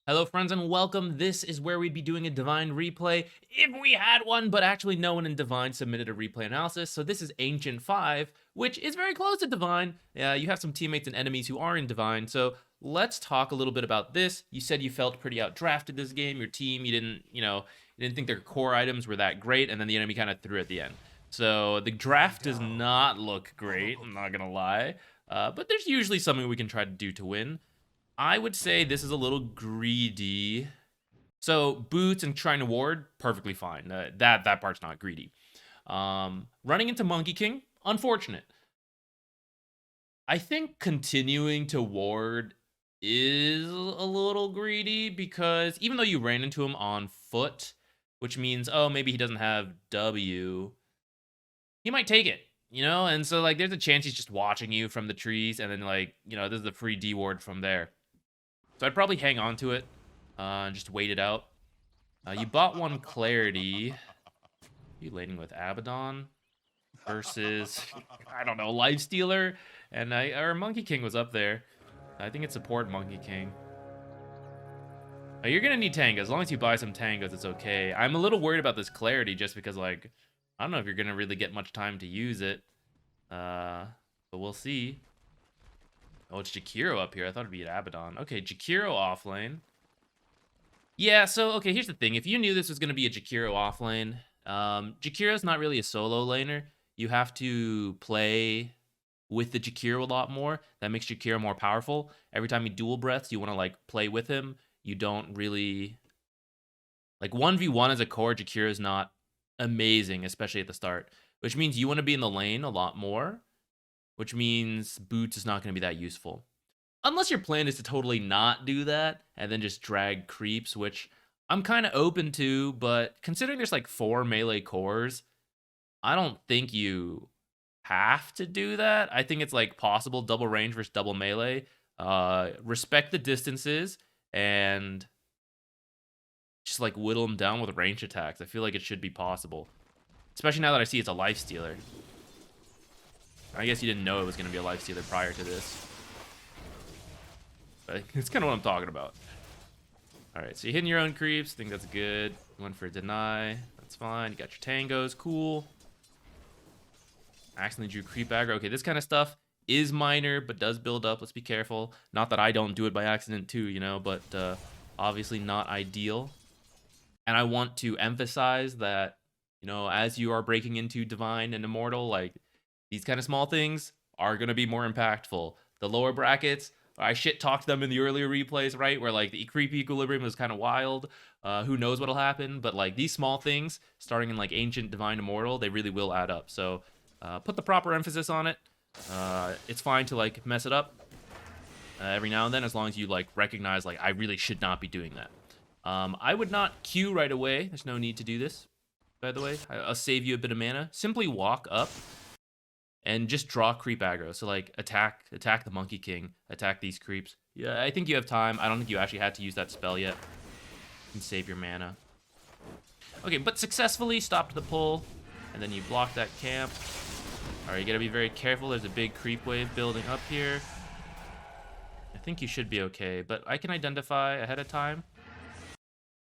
Hello, friends, and welcome. This is where we'd be doing a Divine replay if we had one, but actually, no one in Divine submitted a replay analysis. So, this is Ancient 5, which is very close to Divine. You have some teammates and enemies who are in Divine. So, let's talk a little bit about this. You said you felt pretty outdrafted this game. Your team, you didn't think their core items were that great, and then the enemy kind of threw at the end. So, the draft does not look great, I'm not gonna lie. But there's usually something we can try to do to win. I would say this is a little greedy. So boots and trying to ward, perfectly fine. That part's not greedy. Running into Monkey King, unfortunate. I think continuing to ward is a little greedy because even though you ran into him on foot, which means, oh, maybe he doesn't have W, he might take it, And so, like, there's a chance he's just watching you from the trees, and then, like, this is a free D ward from there. So I'd probably hang on to it and just wait it out. You bought one Clarity. You laning with Abaddon versus, I don't know, Lifestealer. And our Monkey King was up there. I think it's support Monkey King. You're going to need Tangos. As long as you buy some Tangos, it's okay. I'm a little worried about this Clarity just because, like, I don't know if you're going to really get much time to use it. But we'll see. Oh, it's Jakiro up here. I thought it'd be an Abaddon. Okay, Jakiro off lane. Yeah, so, okay, here's the thing. If you knew this was going to be a Jakiro off lane, Jakiro's not really a solo laner. You have to play with the Jakiro a lot more. That makes Jakiro more powerful. Every time he dual breaths, you want to, like, play with him. You don't really... Like, 1v1 as a core, Jakiro is not amazing, especially at the start. Which means you want to be in the lane a lot more. Which means boots is not going to be that useful. Unless your plan is to totally not do that, and then just drag creeps, which I'm kind of open to, but considering there's like 4 melee cores, I don't think you have to do that. I think it's like possible double range versus double melee. Respect the distances, and just like whittle them down with range attacks. I feel like it should be possible. Especially now that I see it's a Lifestealer. I guess you didn't know it was going to be a Lifestealer prior to this. But it's kind of what I'm talking about. Alright, so you're hitting your own creeps. I think that's good. You went for a deny. That's fine. You got your tangos. Cool. Accidentally drew creep aggro. Okay, this kind of stuff is minor, but does build up. Let's be careful. Not that I don't do it by accident too, but obviously not ideal. And I want to emphasize that, as you are breaking into Divine and Immortal, like, these kind of small things are going to be more impactful. The lower brackets, I shit-talked them in the earlier replays, right? Where, like, the creep equilibrium was kind of wild. Who knows what'll happen? But, like, these small things, starting in, like, Ancient, Divine, Immortal, they really will add up. So, put the proper emphasis on it. It's fine to, like, mess it up every now and then, as long as you, like, recognize, like, I really should not be doing that. I would not Q right away. There's no need to do this, by the way. I'll save you a bit of mana. Simply walk up and just draw creep aggro. So, like, attack the Monkey King, attack these creeps. Yeah, I think you have time. I don't think you actually had to use that spell yet. You can save your mana. Okay, but successfully stopped the pull, and then you block that camp. Alright, you gotta be very careful. There's a big creep wave building up here. I think you should be okay, but I can identify ahead of time.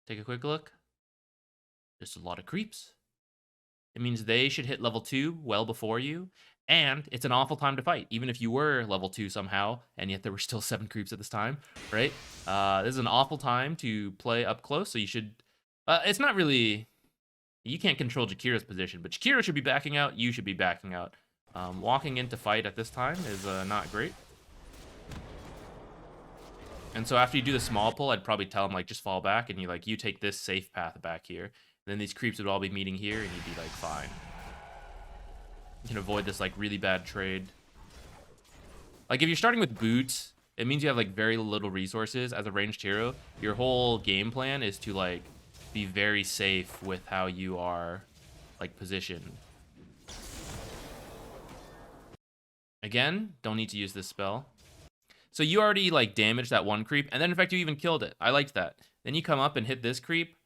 Take a quick look. There's a lot of creeps. It means they should hit level 2 well before you. And it's an awful time to fight, even if you were level 2 somehow, and yet there were still 7 creeps at this time, right? This is an awful time to play up close, so you should... it's not really... You can't control Jakiro's position, but Jakiro should be backing out, you should be backing out. Walking into fight at this time is not great. And so after you do the small pull, I'd probably tell him, like, just fall back, and you take this safe path back here. And then these creeps would all be meeting here, and you'd be, like, fine. You can avoid this, like, really bad trade. Like, if you're starting with boots, it means you have, like, very little resources as a ranged hero. Your whole game plan is to, like, be very safe with how you are, like, positioned. Again, don't need to use this spell. So you already, like, damaged that one creep, and then, in fact, you even killed it. I liked that. Then you come up and hit this creep.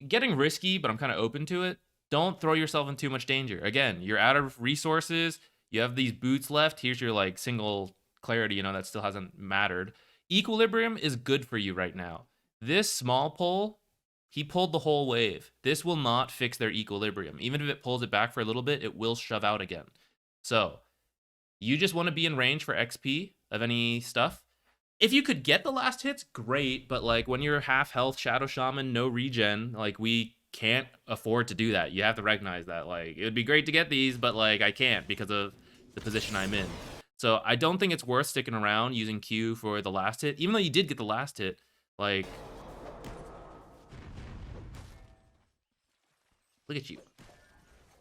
Getting risky, but I'm kind of open to it. Don't throw yourself in too much danger. Again, you're out of resources. You have these boots left. Here's your, like, single Clarity, that still hasn't mattered. Equilibrium is good for you right now. This small pull, he pulled the whole wave. This will not fix their equilibrium. Even if it pulls it back for a little bit, it will shove out again. So you just want to be in range for XP of any stuff. If you could get the last hits, great. But like when you're half health, Shadow Shaman, no regen, like we can't afford to do that. You have to recognize that. Like it would be great to get these, but like I can't because of the position I'm in. So I don't think it's worth sticking around using Q for the last hit, even though you did get the last hit. Like, look at you.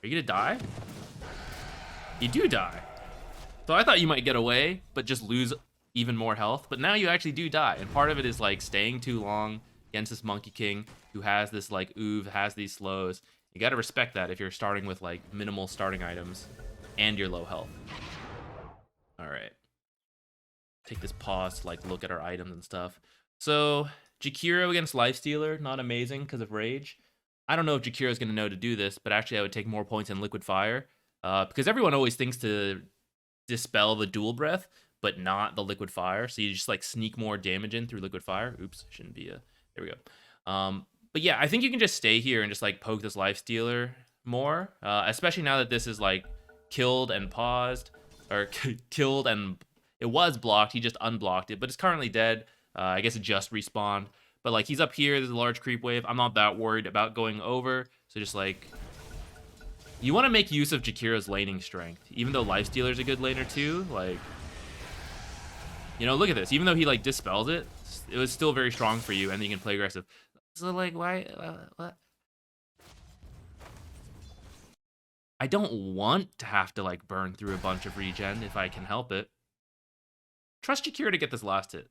Are you gonna die? You do die. So I thought you might get away, but just lose even more health. But now you actually do die. And part of it is like staying too long against this Monkey King who has this like oov, has these slows. You gotta respect that if you're starting with like minimal starting items and you're low health. All right. Take this pause to like look at our items and stuff. So Jakiro against Lifestealer, not amazing because of Rage. I don't know if Jakiro's going to know to do this, but actually I would take more points in Liquid Fire. Because everyone always thinks to dispel the dual breath, but not the Liquid Fire. So you just like sneak more damage in through Liquid Fire. Oops, shouldn't be a... There we go. But yeah, I think you can just stay here and just like poke this Lifestealer more. Especially now that this is like killed and paused. Or killed and... It was blocked, he just unblocked it, but it's currently dead. I guess it just respawned. But like he's up here, there's a large creep wave. I'm not that worried about going over. So just like... You want to make use of Jakiro's laning strength. Even though Lifestealer's a good laner too, like... You know, look at this. Even though he like dispels it, it was still very strong for you and then you can play aggressive. So like, why... what? I don't want to have to like burn through a bunch of regen if I can help it. Trust Jakiro to get this last hit.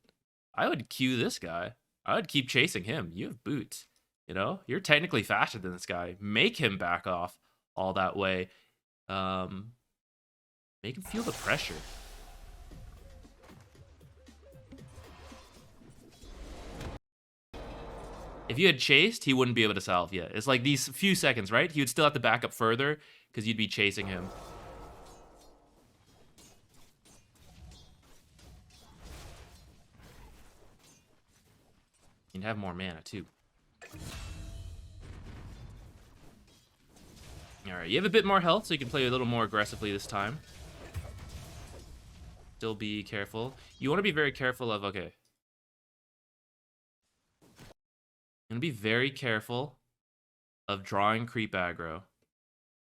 I would Q this guy. I would keep chasing him. You have boots. You know, you're technically faster than this guy. Make him back off all that way. Make him feel the pressure. If you had chased, he wouldn't be able to salve yet. It's like these few seconds, right? He would still have to back up further because you'd be chasing him. You'd have more mana too. Alright, you have a bit more health, so you can play a little more aggressively this time. Still be careful. You want to be very careful of... Okay. You want to be very careful of drawing creep aggro.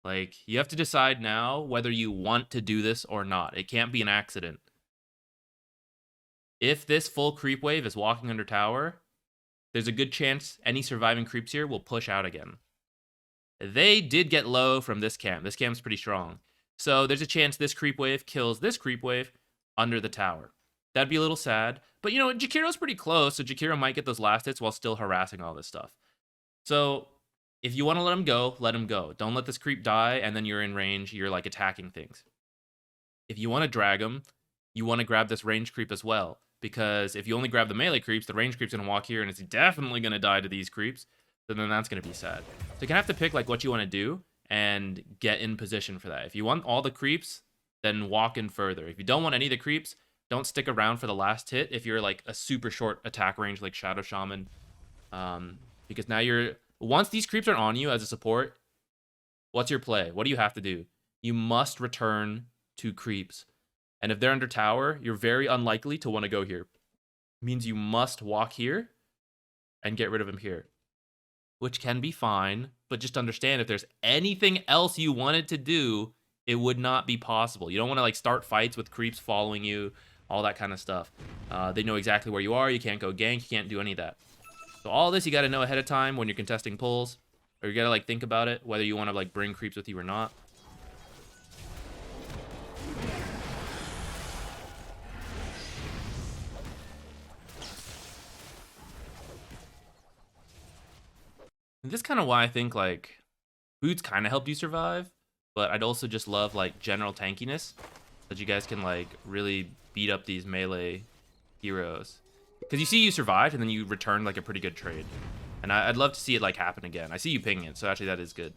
Like, you have to decide now whether you want to do this or not. It can't be an accident. If this full creep wave is walking under tower... There's a good chance any surviving creeps here will push out again. They did get low from this camp. This camp's pretty strong. So there's a chance this creep wave kills this creep wave under the tower. That'd be a little sad. But you know, Jakiro's pretty close, so Jakiro might get those last hits while still harassing all this stuff. So if you want to let him go, let him go. Don't let this creep die, and then you're in range. You're like attacking things. If you want to drag him, you want to grab this range creep as well. Because if you only grab the melee creeps, the range creep's gonna walk here and it's definitely gonna die to these creeps. So then that's gonna be sad. So you're gonna have to pick like what you want to do and get in position for that. If you want all the creeps, then walk in further. If you don't want any of the creeps, don't stick around for the last hit if you're like a super short attack range like Shadow Shaman. Because now you're... Once these creeps are on you as a support, what's your play? What do you have to do? You must return to creeps. And if they're under tower, you're very unlikely to want to go here. It means you must walk here and get rid of him here. Which can be fine, but just understand if there's anything else you wanted to do, it would not be possible. You don't want to like start fights with creeps following you, all that kind of stuff. They know exactly where you are. You can't go gank. You can't do any of that. So all this you got to know ahead of time when you're contesting pulls. Or you got to like think about it, whether you want to like bring creeps with you or not. And this is kind of why I think, like, boots kind of helped you survive, but I'd also just love, like, general tankiness, that you guys can, like, really beat up these melee heroes. Because you see you survived, and then you return, like, a pretty good trade. And I'd love to see it, like, happen again. I see you pinging it, so actually that is good.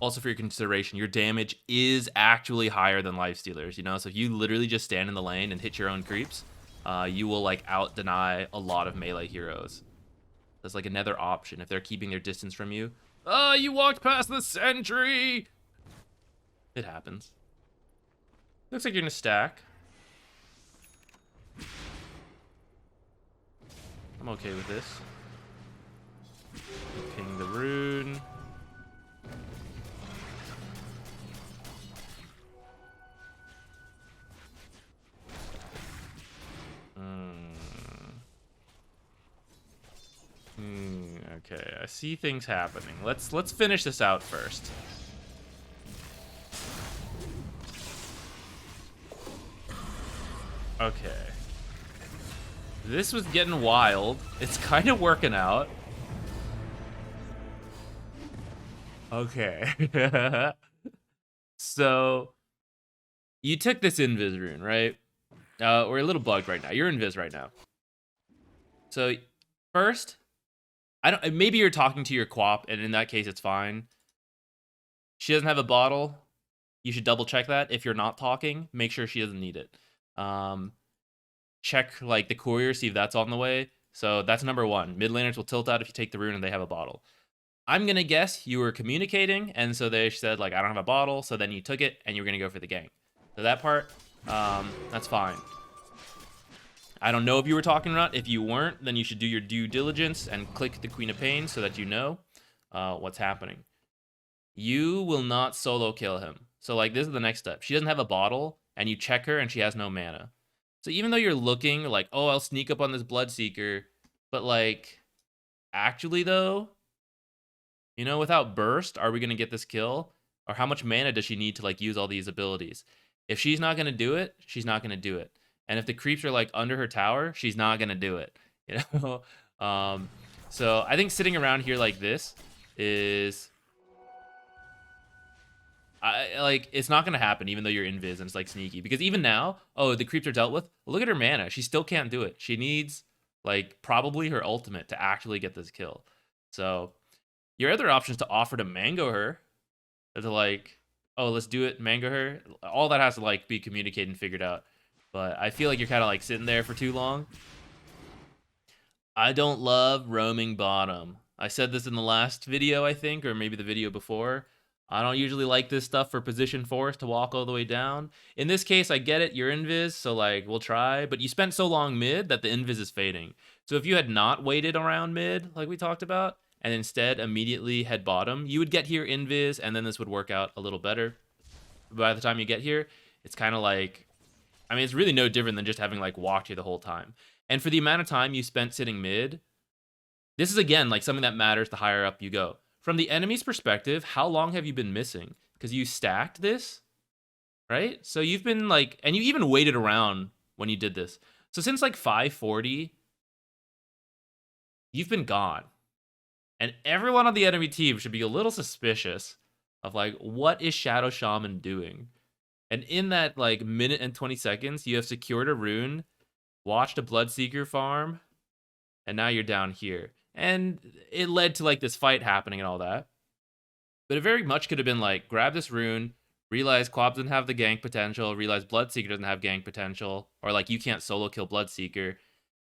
Also, for your consideration, your damage is actually higher than lifestealers, you know? So if you literally just stand in the lane and hit your own creeps, you will, like, out-deny a lot of melee heroes. That's, like, another option if they're keeping their distance from you. Oh, you walked past the sentry! It happens. Looks like you're gonna stack. I'm okay with this. Ping the rune. Okay, I see things happening. Let's finish this out first. Okay. This was getting wild. It's kind of working out. Okay. So, you took this invis rune, right? We're a little bugged right now. You're invis right now. So, first, maybe you're talking to your quap, and in that case, it's fine. She doesn't have a bottle. You should double check that. If you're not talking, make sure she doesn't need it. Check like the courier, see if that's on the way. So that's number one. Mid laners will tilt out if you take the rune and they have a bottle. I'm gonna guess you were communicating, and so they said like I don't have a bottle, so then you took it and you were gonna go for the gank. So that part, that's fine. I don't know if you were talking or not. If you weren't, then you should do your due diligence and click the Queen of Pain so that you know what's happening. You will not solo kill him. So like this is the next step. She doesn't have a bottle, and you check her and she has no mana. So even though you're looking like, oh, I'll sneak up on this Bloodseeker, but like, actually though, you know, without burst, are we gonna get this kill? Or how much mana does she need to like use all these abilities? If she's not gonna do it, she's not gonna do it. And if the creeps are like under her tower, she's not gonna do it. You know? So I think sitting around here like this is it's not gonna happen even though you're invis and it's like sneaky, because even now, oh, the creeps are dealt with. Look at her mana. She still can't do it. She needs like probably her ultimate to actually get this kill. So your other option is to offer to mango her, or to like, oh, let's do it, mango her. All that has to like be communicated and figured out. But I feel like you're kind of like sitting there for too long. I don't love roaming bottom. I said this in the last video, I think, or maybe the video before. I don't usually like this stuff for position force to walk all the way down. In this case, I get it, you're invis, so like, we'll try. But you spent so long mid that the invis is fading. So if you had not waited around mid, like we talked about, and instead immediately head bottom, you would get here invis, and then this would work out a little better. By the time you get here, it's kind of like, I mean, it's really no different than just having like walked here the whole time. And for the amount of time you spent sitting mid, this is again like something that matters the higher up you go. From the enemy's perspective, how long have you been missing? Because you stacked this, right? So you've been like, and you even waited around when you did this. So since like 540, you've been gone. And everyone on the enemy team should be a little suspicious of like, what is Shadow Shaman doing? And in that like minute and 20 seconds, you have secured a rune, watched a Bloodseeker farm, and now you're down here. And it led to like this fight happening and all that. But it very much could have been like, grab this rune, realize Quab doesn't have the gank potential, realize Bloodseeker doesn't have gank potential, or like you can't solo kill Bloodseeker,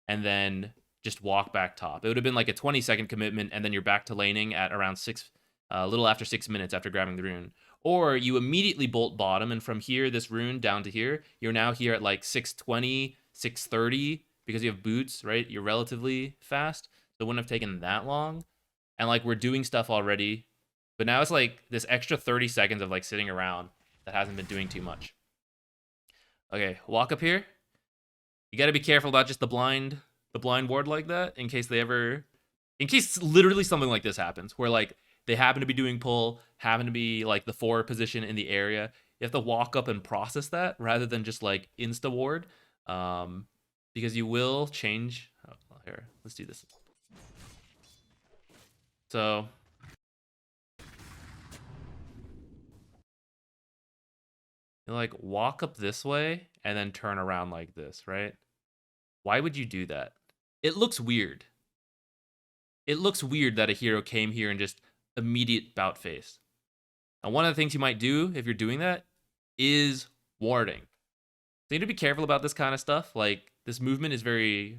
and then just walk back top. It would have been like a 20-second commitment, and then you're back to laning at around a little after 6 minutes after grabbing the rune. Or you immediately bolt bottom, and from here, this rune down to here, you're now here at like 620, 630, because you have boots, right? You're relatively fast. So it wouldn't have taken that long. And like we're doing stuff already. But now it's like this extra 30 seconds of like sitting around that hasn't been doing too much. Okay, walk up here. You gotta be careful about just the blind ward like that in case literally something like this happens where like they happen to be doing pull, happen to be like the 4 position in the area. You have to walk up and process that rather than just like insta ward, because you will change. Oh, here, let's do this. So you like walk up this way and then turn around like this, right? Why would you do that? It looks weird. It looks weird that a hero came here and just immediate bout face. And one of the things you might do if you're doing that is warding. So you need to be careful about this kind of stuff. Like, this movement is very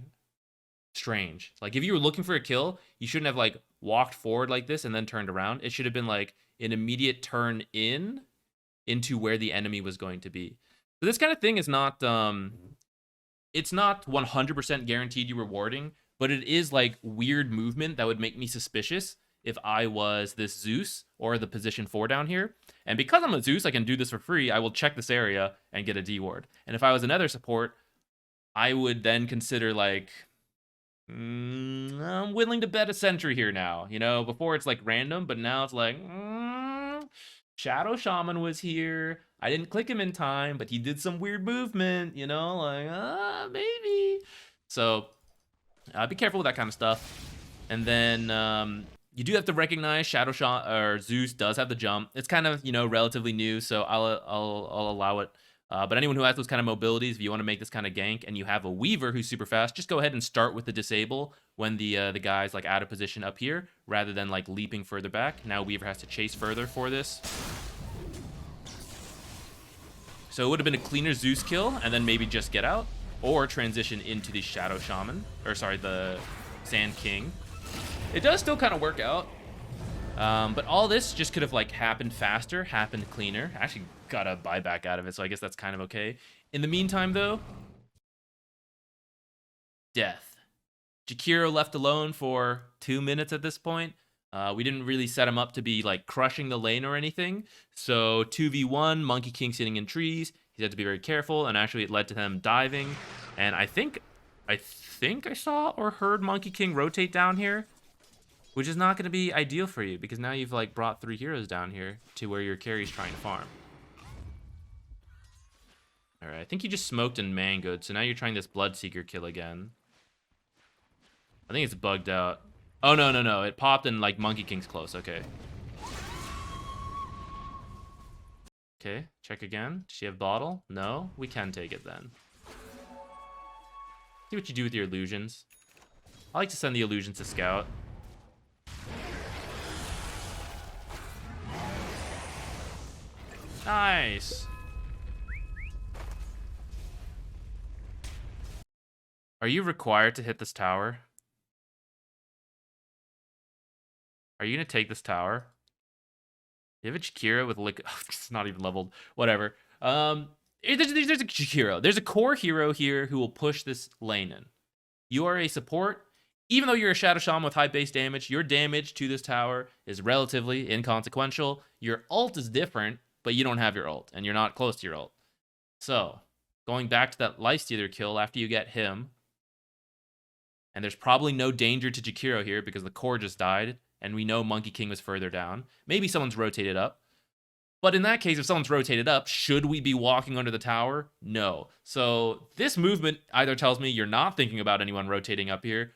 strange. Like, if you were looking for a kill, you shouldn't have like walked forward like this and then turned around. It should have been like an immediate turn into where the enemy was going to be. So this kind of thing is not it's not 100% guaranteed you rewarding, but it is like weird movement that would make me suspicious if I was this Zeus or the position 4 down here. And because I'm a Zeus, I can do this for free. I will check this area and get a D ward. And if I was another support, I would then consider like, I'm willing to bet a sentry here now. You know, before it's like random, but now it's like, Shadow Shaman was here. I didn't click him in time, but he did some weird movement, you know, like, maybe. So be careful with that kind of stuff. And then you do have to recognize Shadow Shaman or Zeus does have the jump. It's kind of, you know, relatively new, so I'll allow it. But anyone who has those kind of mobilities, if you want to make this kind of gank and you have a Weaver who's super fast, just go ahead and start with the disable when the guy's like out of position up here, rather than like leaping further back. Now Weaver has to chase further for this. So it would have been a cleaner Zeus kill, and then maybe just get out, or transition into the Shadow Shaman, or sorry, the Sand King. It does still kind of work out. But all this just could have like happened faster, happened cleaner. I actually got a buyback out of it, so I guess that's kind of okay. In the meantime, though, death. Jakiro left alone for 2 minutes at this point. We didn't really set him up to be like crushing the lane or anything. So 2v1, Monkey King sitting in trees. He had to be very careful, and actually it led to him diving. And I think I saw or heard Monkey King rotate down here, which is not going to be ideal for you, because now you've like brought 3 heroes down here to where your carry's trying to farm. All right, I think you just smoked and mangoed, so now you're trying this Bloodseeker kill again. I think it's bugged out. Oh, no. It popped and like Monkey King's close. Okay. Okay, check again. Does she have bottle? No? We can take it then. See what you do with your illusions. I like to send the illusions to scout. Nice. Are you required to hit this tower? Are you gonna take this tower? You have a Jakiro with liquid. Oh, it's not even leveled. Whatever. There's a Jakiro. There's a core hero here who will push this lane in. You are a support. Even though you're a Shadow Shaman with high base damage, your damage to this tower is relatively inconsequential. Your ult is different, but you don't have your ult, and you're not close to your ult. So, going back to that Lifestealer kill after you get him, and there's probably no danger to Jakiro here because the core just died, and we know Monkey King was further down. Maybe someone's rotated up. But in that case, if someone's rotated up, should we be walking under the tower? No. So this movement either tells me you're not thinking about anyone rotating up here,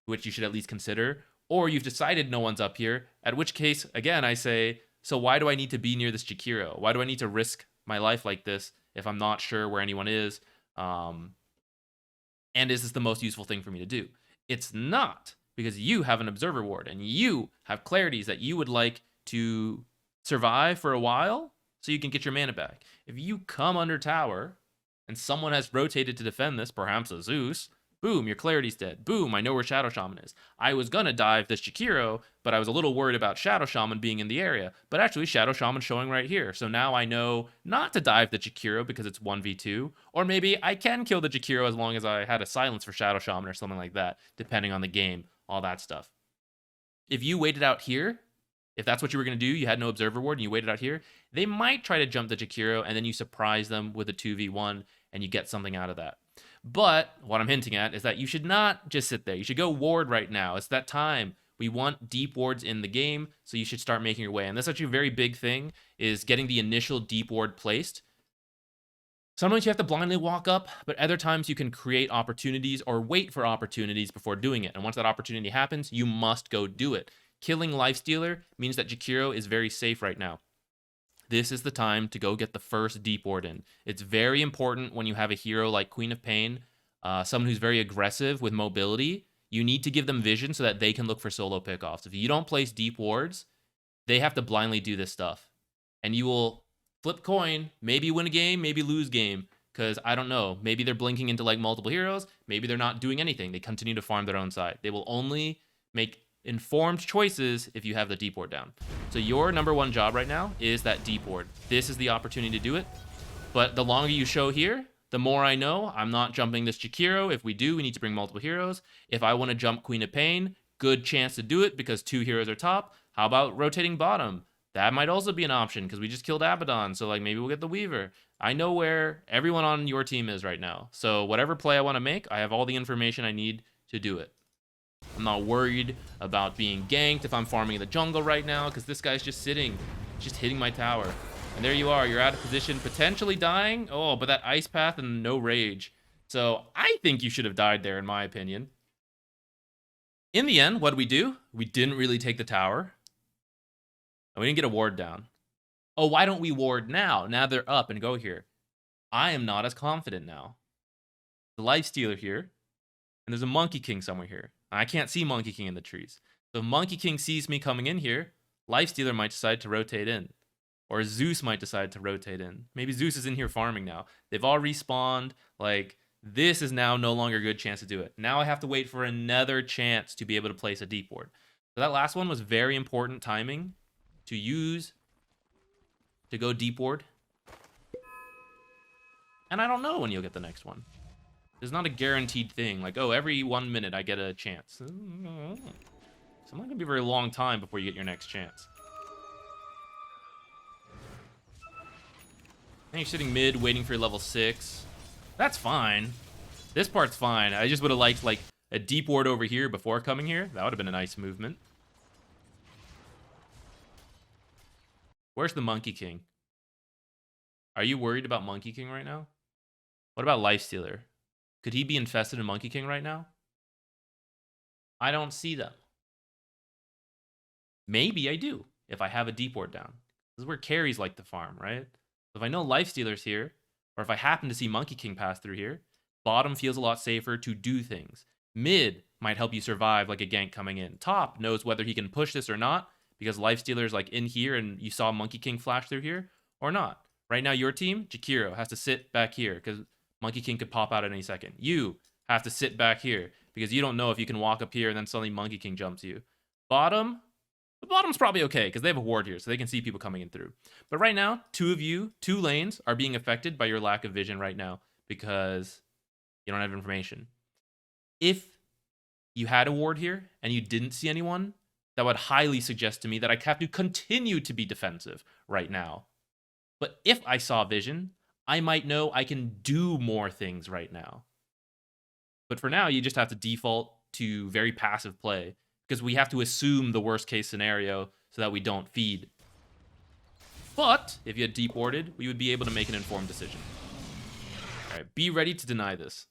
which you should at least consider, or you've decided no one's up here, at which case, again, I say, so why do I need to be near this Jakiro? Why do I need to risk my life like this if I'm not sure where anyone is? And is this the most useful thing for me to do? It's not, because you have an observer ward and you have clarities that you would like to survive for a while so you can get your mana back. If you come under tower and someone has rotated to defend this, perhaps a Zeus, boom, your clarity's dead. Boom, I know where Shadow Shaman is. I was gonna dive this Jakiro, but I was a little worried about Shadow Shaman being in the area. But actually, Shadow Shaman's showing right here. So now I know not to dive the Jakiro because it's 1v2. Or maybe I can kill the Jakiro as long as I had a silence for Shadow Shaman or something like that, depending on the game, all that stuff. If you waited out here, if that's what you were going to do, you had no observer ward and you waited out here, they might try to jump the Jakiro and then you surprise them with a 2v1 and you get something out of that. But what I'm hinting at is that you should not just sit there. You should go ward right now. It's that time. We want deep wards in the game, so you should start making your way. And that's actually a very big thing, is getting the initial deep ward placed. Sometimes you have to blindly walk up, but other times you can create opportunities or wait for opportunities before doing it. And once that opportunity happens, you must go do it. Killing Lifestealer means that Jakiro is very safe right now. This is the time to go get the first deep ward in. It's very important when you have a hero like Queen of Pain, someone who's very aggressive with mobility. You need to give them vision so that they can look for solo pickoffs. If you don't place deep wards, they have to blindly do this stuff. And you will flip coin, maybe win a game, maybe lose game. Because I don't know, maybe they're blinking into like multiple heroes, maybe they're not doing anything. They continue to farm their own side. They will only make informed choices if you have the deep ward down. So your number one job right now is that deep ward. This is the opportunity to do it. But the longer you show here, the more I know I'm not jumping this Jakiro. If we do, we need to bring multiple heroes. If I want to jump Queen of Pain, good chance to do it because 2 heroes are top. How about rotating bottom? That might also be an option because we just killed Abaddon. So like maybe we'll get the Weaver. I know where everyone on your team is right now. So whatever play I want to make, I have all the information I need to do it. I'm not worried about being ganked if I'm farming in the jungle right now because this guy's just sitting, just hitting my tower. And there you are. You're out of position, potentially dying. Oh, but that ice path and no rage. So I think you should have died there, in my opinion. In the end, what did we do? We didn't really take the tower. And we didn't get a ward down. Oh, why don't we ward now? Now they're up and go here. I am not as confident now. The Lifestealer here. And there's a Monkey King somewhere here. I can't see Monkey King in the trees. So if Monkey King sees me coming in here, Lifestealer might decide to rotate in. Or Zeus might decide to rotate in. Maybe Zeus is in here farming now. They've all respawned. Like, this is now no longer a good chance to do it. Now I have to wait for another chance to be able to place a deep ward. So that last one was very important timing to use to go deep ward. And I don't know when you'll get the next one. There's not a guaranteed thing. Like, oh, every 1 minute I get a chance. So it's not going to be a very long time before you get your next chance. And you're sitting mid, waiting for your level 6. That's fine. This part's fine. I just would have liked, like, a deep ward over here before coming here. That would have been a nice movement. Where's the Monkey King? Are you worried about Monkey King right now? What about Lifestealer? Could he be infested in Monkey King right now? I don't see them. Maybe I do, if I have a deep ward down. This is where carries like to farm, right? So if I know Lifestealer's here, or if I happen to see Monkey King pass through here, bottom feels a lot safer to do things. Mid might help you survive like a gank coming in. Top knows whether he can push this or not, because Lifestealer's like in here and you saw Monkey King flash through here, or not. Right now, your team, Jakiro, has to sit back here, because Monkey King could pop out at any second. You have to sit back here, because you don't know if you can walk up here and then suddenly Monkey King jumps you. Bottom, the bottom's probably okay, because they have a ward here, so they can see people coming in through. But right now, 2 of you, 2 lanes, are being affected by your lack of vision right now, because you don't have information. If you had a ward here, and you didn't see anyone, that would highly suggest to me that I have to continue to be defensive right now. But if I saw vision, I might know I can do more things right now. But for now, you just have to default to very passive play, because we have to assume the worst case scenario so that we don't feed. But if you had deep warded, we would be able to make an informed decision. All right, be ready to deny this.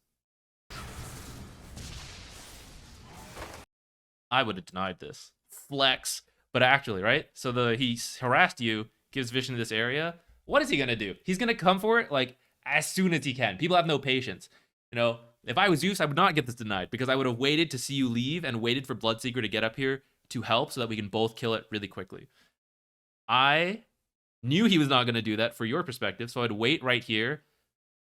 I would have denied this. Flex. But actually, right? So he harassed you, gives vision to this area. What is he going to do? He's going to come for it like as soon as he can. People have no patience. You know, if I was Zeus, I would not get this denied because I would have waited to see you leave and waited for Bloodseeker to get up here to help so that we can both kill it really quickly. I knew he was not going to do that for your perspective, so I'd wait right here,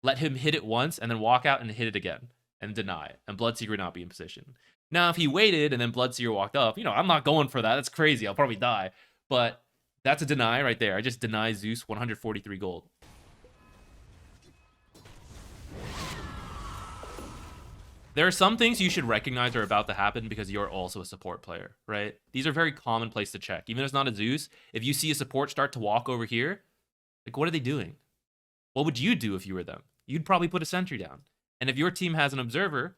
let him hit it once, and then walk out and hit it again and deny it, and Bloodseeker would not be in position. Now, if he waited and then Bloodseeker walked up, you know, I'm not going for that. That's crazy. I'll probably die. But that's a deny right there. I just deny Zeus 143 gold. There are some things you should recognize are about to happen because you're also a support player, right? These are very commonplace to check. Even if it's not a Zeus, if you see a support start to walk over here, like, what are they doing? What would you do if you were them? You'd probably put a sentry down. And if your team has an observer,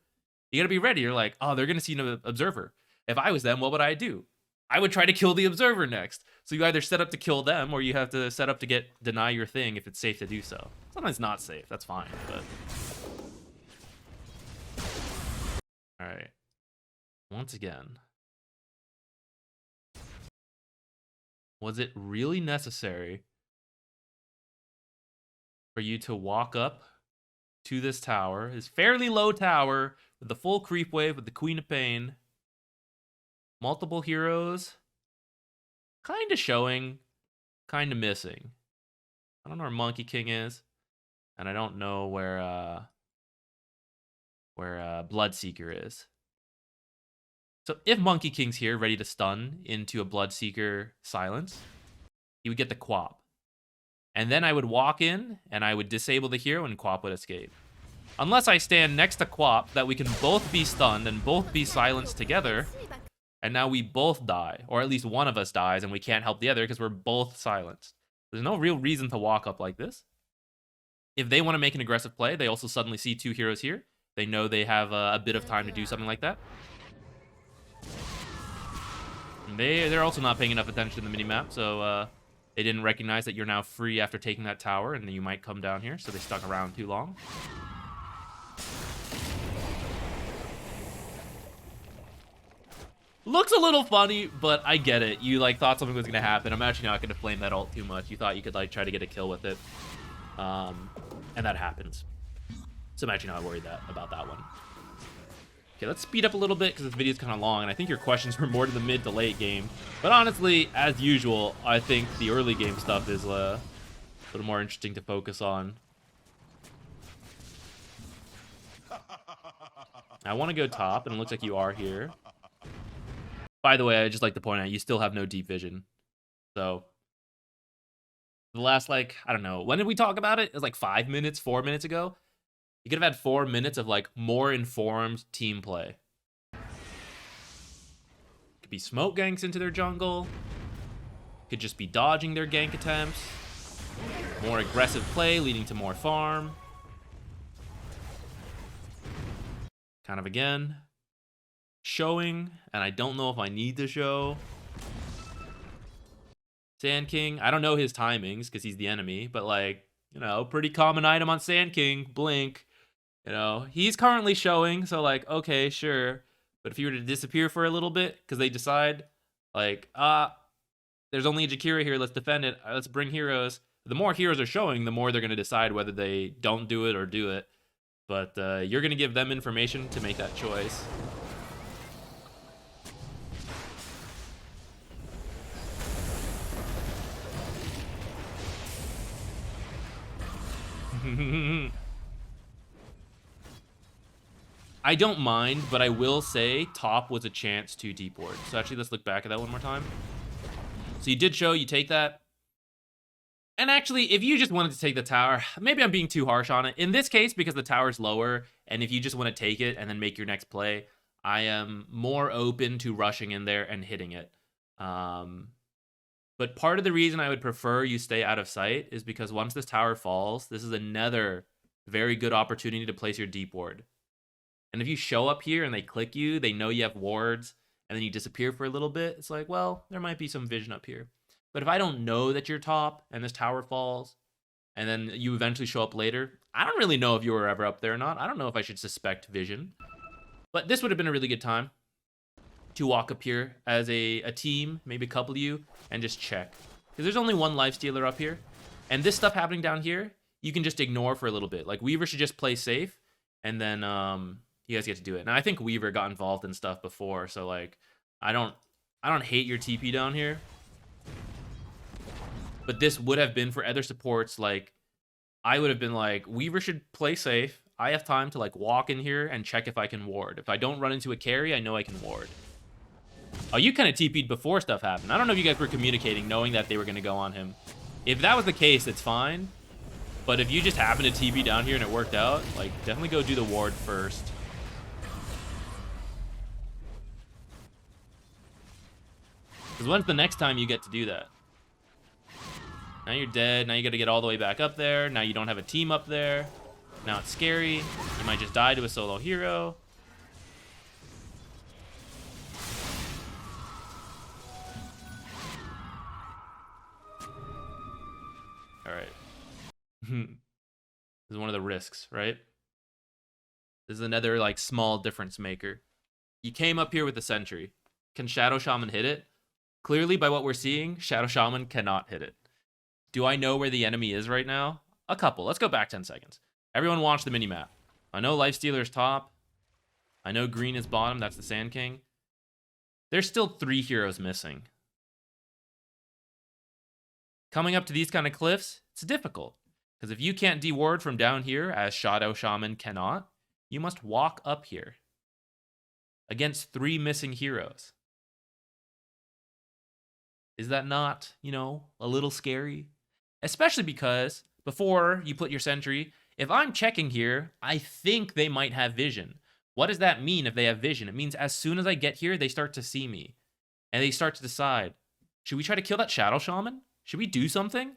you got to be ready. You're like, oh, they're going to see an observer. If I was them, what would I do? I would try to kill the observer next. So you either set up to kill them or you have to set up to deny your thing if it's safe to do so. Sometimes not safe. That's fine. But all right. Once again, was it really necessary for you to walk up to this tower, this fairly low tower, with the full creep wave with the Queen of Pain, multiple heroes, Kind of showing, kind of missing. I don't know where Monkey King is, and I don't know where Bloodseeker is. So if Monkey King's here, ready to stun into a Bloodseeker silence, he would get the Quap. And then I would walk in, and I would disable the hero, and Quap would escape. Unless I stand next to Quap, that we can both be stunned and both be silenced together, and now we both die. Or at least one of us dies, and we can't help the other because we're both silenced. There's no real reason to walk up like this. If they want to make an aggressive play, they also suddenly see two heroes here. They know they have a bit of time to do something like that. And they're also not paying enough attention to the minimap, so they didn't recognize that you're now free after taking that tower, and you might come down here, so they stuck around too long. Looks a little funny, but I get it. You like thought something was gonna happen. I'm actually not gonna flame that ult too much. You thought you could like try to get a kill with it, and that happens. So I'm actually not worried about that one. Okay, let's speed up a little bit because this video is kind of long, and I think your questions were more to the mid to late game. But honestly, as usual, I think the early game stuff is a little more interesting to focus on. I want to go top, and it looks like you are here. By the way, I just like to point out, you still have no deep vision. So, the last, like, I don't know, when did we talk about it? It was like 5 minutes, 4 minutes ago. You could have had 4 minutes of, like, more informed team play. Could be smoke ganks into their jungle. Could just be dodging their gank attempts. More aggressive play leading to more farm. Kind of again. Showing, and I don't know if I need to show. Sand King, I don't know his timings because he's the enemy, but like, you know, pretty common item on Sand King, blink. You know, he's currently showing, so like, okay, sure. But if he were to disappear for a little bit, because they decide, like, there's only a Jakira here, let's defend it, let's bring heroes. The more heroes are showing, the more they're going to decide whether they don't do it or do it. But you're going to give them information to make that choice. I don't mind, but I will say top was a chance to deep ward. So actually, let's look back at that one more time. So you did show, you take that. And actually, if you just wanted to take the tower, maybe I'm being too harsh on it. In this case, because the tower's lower, and if you just want to take it and then make your next play, I am more open to rushing in there and hitting it. But part of the reason I would prefer you stay out of sight is because once this tower falls, this is another very good opportunity to place your deep ward. And if you show up here and they click you, they know you have wards, and then you disappear for a little bit, it's like, well, there might be some vision up here. But if I don't know that you're top and this tower falls, and then you eventually show up later, I don't really know if you were ever up there or not. I don't know if I should suspect vision. But this would have been a really good time to walk up here as a team, maybe a couple of you, and just check. Because there's only one lifestealer up here. And this stuff happening down here, you can just ignore for a little bit. Like, Weaver should just play safe, and then you guys get to do it. And I think Weaver got involved in stuff before, so, like, I don't hate your TP down here. But this would have been for other supports, like, I would have been like, Weaver should play safe. I have time to, like, walk in here and check if I can ward. If I don't run into a carry, I know I can ward. Oh, you kind of TP'd before stuff happened. I don't know if you guys were communicating, knowing that they were going to go on him. If that was the case, it's fine. But if you just happen to TP down here and it worked out, like, definitely go do the ward first. Because when's the next time you get to do that? Now you're dead. Now you got to get all the way back up there. Now you don't have a team up there. Now it's scary. You might just die to a solo hero. All right. This is one of the risks, right? This is another, like, small difference maker. You came up here with the sentry. Can Shadow Shaman hit it? Clearly, by what we're seeing, Shadow Shaman cannot hit it. Do I know where the enemy is right now? A couple. Let's go back 10 seconds. Everyone watch the minimap. I know Lifestealer's top. I know green is bottom. That's the Sand King. There's still 3 heroes missing. Coming up to these kind of cliffs, it's difficult. Because if you can't deward from down here, as Shadow Shaman cannot, you must walk up here. Against 3 missing heroes. Is that not, you know, a little scary? Especially because before you put your sentry, if I'm checking here, I think they might have vision. What does that mean if they have vision? It means as soon as I get here, they start to see me. And they start to decide, should we try to kill that Shadow Shaman? Should we do something?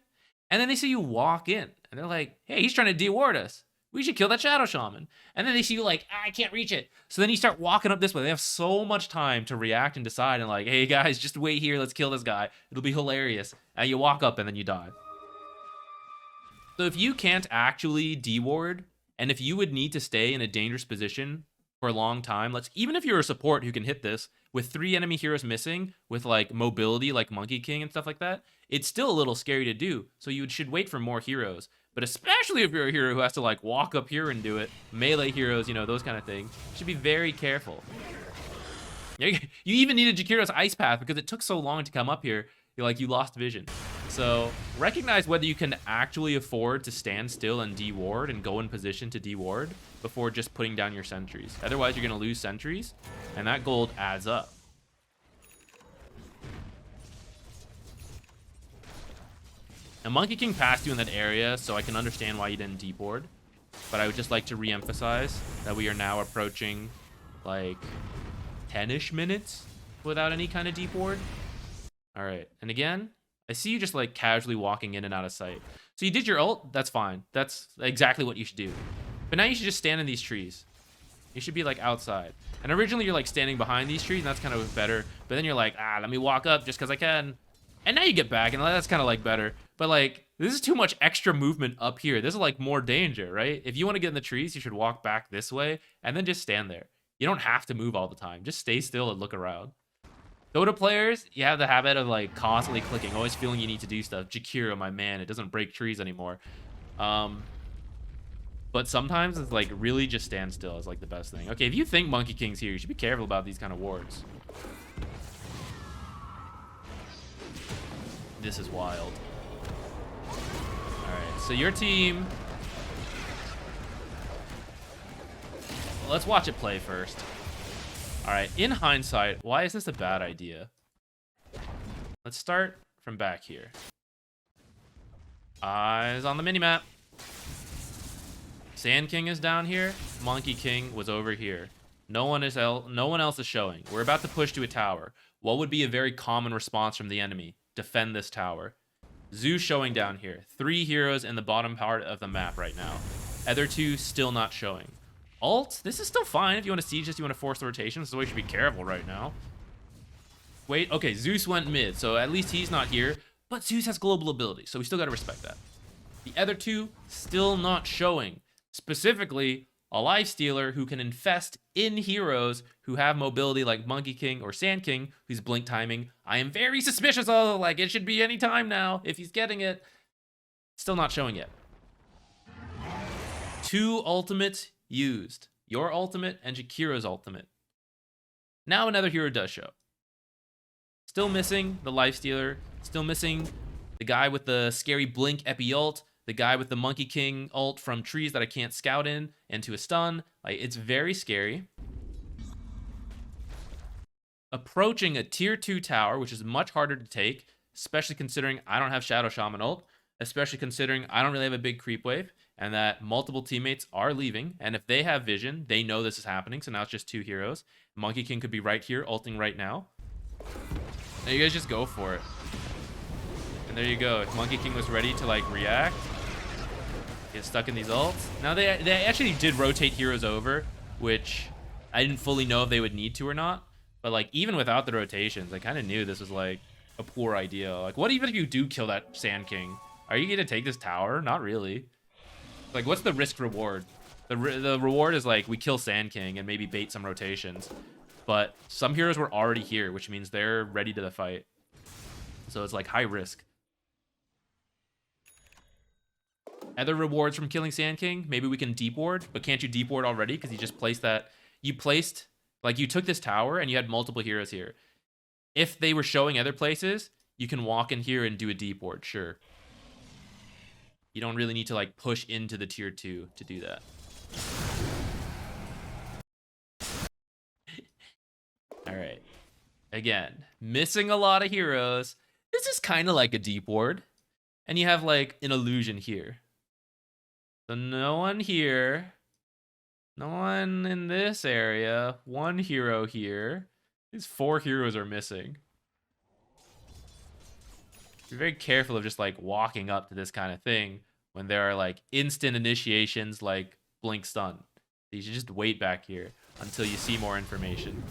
And then they see you walk in. And they're like, hey, he's trying to deward us. We should kill that Shadow Shaman. And then they see you like, I can't reach it. So then you start walking up this way. They have so much time to react and decide and like, hey guys, just wait here. Let's kill this guy. It'll be hilarious. And you walk up and then you die. So if you can't actually deward, and if you would need to stay in a dangerous position for a long time, even if you're a support who can hit this, with 3 enemy heroes missing, with like mobility like Monkey King and stuff like that, it's still a little scary to do. So you should wait for more heroes. But especially if you're a hero who has to like walk up here and do it, melee heroes, you know, those kind of things, you should be very careful. You even needed Jakiro's Ice Path because it took so long to come up here. You lost vision. So recognize whether you can actually afford to stand still and deward and go in position to deward before just putting down your sentries. Otherwise, you're going to lose sentries, and that gold adds up. Now, Monkey King passed you in that area, so I can understand why you didn't deboard. But I would just like to re-emphasize that we are now approaching, like, 10-ish minutes without any kind of deboard. All right, and again, I see you just, like, casually walking in and out of sight. So you did your ult, that's fine. That's exactly what you should do. But now you should just stand in these trees. You should be, like, outside. And originally you're, like, standing behind these trees, and that's kind of better. But then you're like, let me walk up just because I can. And now you get back, and that's kind of, like, better. But, like, this is too much extra movement up here. This is, like, more danger, right? If you want to get in the trees, you should walk back this way, and then just stand there. You don't have to move all the time. Just stay still and look around. Dota players, you have the habit of, like, constantly clicking, always feeling you need to do stuff. Jakiro, my man, it doesn't break trees anymore. But sometimes it's, like, really just stand still is, like, the best thing. Okay, if you think Monkey King's here, you should be careful about these kind of wards. This is wild. Alright, so your team... Let's watch it play first. Alright, in hindsight, why is this a bad idea? Let's start from back here. Eyes on the minimap. Sand King is down here. Monkey King was over here. No one else is showing. We're about to push to a tower. What would be a very common response from the enemy? Defend this tower. Zeus showing down here. 3 heroes in the bottom part of the map right now. Other 2 still not showing. Ult, this is still fine if you want to siege this, you want to force the rotation, so we should be careful right now. Wait, okay, Zeus went mid, so at least he's not here, but Zeus has global ability, so we still got to respect that. The other 2 still not showing. Specifically, a lifestealer who can infest in heroes who have mobility like Monkey King or Sand King, who's blink timing. I am very suspicious of, like, it should be any time now if he's getting it. Still not showing yet. 2 ultimates used. Your ultimate and Jakiro's ultimate. Now another hero does show. Still missing the lifestealer. Still missing the guy with the scary blink epi ult. The guy with the Monkey King ult from trees that I can't scout in into a stun. Like, it's very scary. Approaching a tier 2 tower, which is much harder to take, especially considering I don't have Shadow Shaman ult, especially considering I don't really have a big creep wave, and that multiple teammates are leaving, and if they have vision, they know this is happening, so now it's just 2 heroes. Monkey King could be right here, ulting right now. Now you guys just go for it. And there you go. If Monkey King was ready to, like, react, get stuck in these ults. Now they actually did rotate heroes over, which I didn't fully know if they would need to or not. But, like, even without the rotations, I kind of knew this was, like, a poor idea. Like, what even if you do kill that Sand King? Are you going to take this tower? Not really. Like, what's the risk reward? The reward is, like, we kill Sand King and maybe bait some rotations. But some heroes were already here, which means they're ready to the fight. So it's, like, high risk. Other rewards from killing Sand King, maybe we can deboard, but can't you deboard already? Because you just placed that. You placed, like, you took this tower and you had multiple heroes here. If they were showing other places, you can walk in here and do a deep ward, sure. You don't really need to like push into the tier 2 to do that. All right. Again, missing a lot of heroes. This is kind of like a deep ward. And you have like an illusion here. So no one here. No one in this area. One hero here. These 4 heroes are missing. Be very careful of just like walking up to this kind of thing when there are like instant initiations like blink stun. You should just wait back here until you see more information.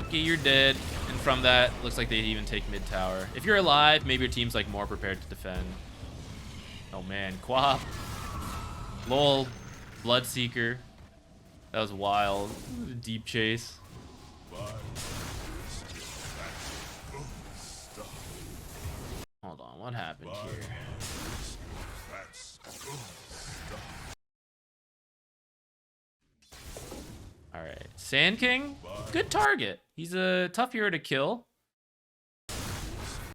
Okay, you're dead. And from that, looks like they even take mid tower. If you're alive, maybe your team's like more prepared to defend. Oh man, Quap. Lol. Bloodseeker. That was wild. Deep chase. Hold on, what happened here? Alright, Sand King, good target. He's a tough hero to kill.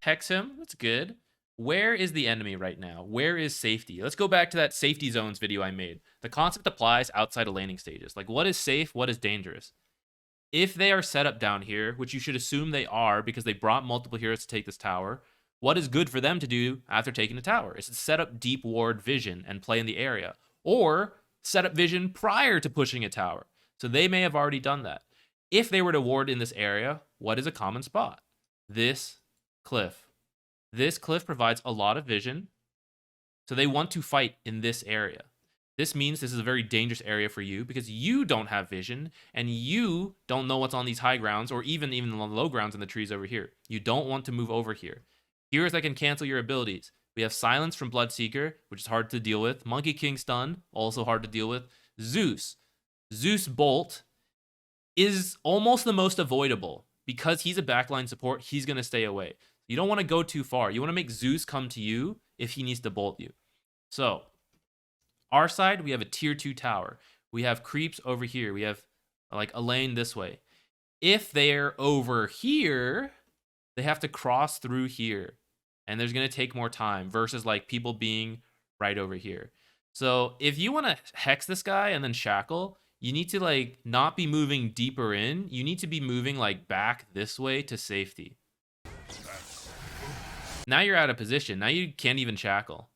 Hex him, that's good. Where is the enemy right now? Where is safety? Let's go back to that safety zones video I made. The concept applies outside of laning stages. Like, what is safe, what is dangerous? If they are set up down here, which you should assume they are because they brought multiple heroes to take this tower, what is good for them to do after taking the tower is to set up deep ward vision and play in the area, or set up vision prior to pushing a tower. So they may have already done that. If they were to ward in this area, what is a common spot? This cliff. This cliff provides a lot of vision, so they want to fight in this area. This means this is a very dangerous area for you because you don't have vision and you don't know what's on these high grounds or even the low grounds in the trees over here. You don't want to move over here. Heroes that can cancel your abilities. We have Silence from Bloodseeker, which is hard to deal with. Monkey King Stun, also hard to deal with. Zeus. Zeus Bolt is almost the most avoidable. Because he's a backline support, he's going to stay away. You don't want to go too far. You want to make Zeus come to you if he needs to bolt you. So, our side, we have a tier 2 tower. We have creeps over here. We have like a lane this way. If they're over here, they have to cross through here. And there's going to take more time versus like people being right over here. So if you want to hex this guy and then shackle, you need to like not be moving deeper in. You need to be moving like back this way to safety. Now you're out of position. Now you can't even shackle.